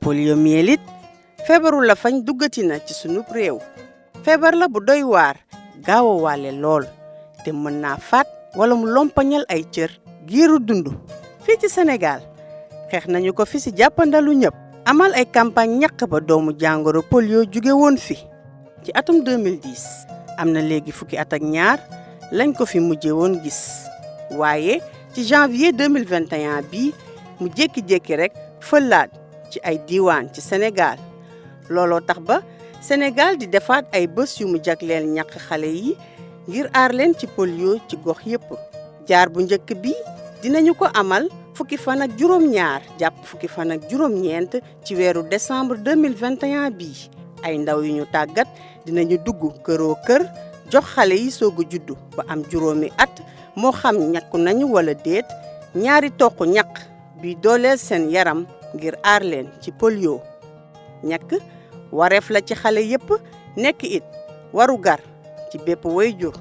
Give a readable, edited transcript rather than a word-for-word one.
poliomyélite feebaru la fañ duggati na ci sunub réew feebar la bu doy waar gaaw a wàlle lool te mën naa faat wala mu lompañal ay cër giiru dund fii ci Sénégal xeex nañu ko fi ci jàppandalu ñëpp amal ay campagne ñàq ba doomu jàngoro polio jóge woon fi ci atum 2010 am na léegi fukki at ak ñaar lañ ko fi mujje woon gis waaye ci janvier 2021 bii mu jékki-jékki rek fëllaat ci ay diiwaan ci Sénégal looloo tax ba Sénégal di defaat ay bés yu mu jagleel ñàq xale yi ngir aar leen ci polio ci gox yépp jaar bu njëkk bi dinañu ko amal fukki fan ak juróom-ñaar jàpp fukki fan ak juróom-ñeent ci weeru décembre 2021 bii ay ndaw yu ñu tàggat dinañu dugg këroo kër jox xale yi soog a juddu ba am juróomi at moo xam ñàkku nañu wala déet ñaari toq ñàq bi dooleel seen yaram ngir aar leen ci polio ñàkk wareef la ci xale yépp nekk it waru gar ci bépp waajur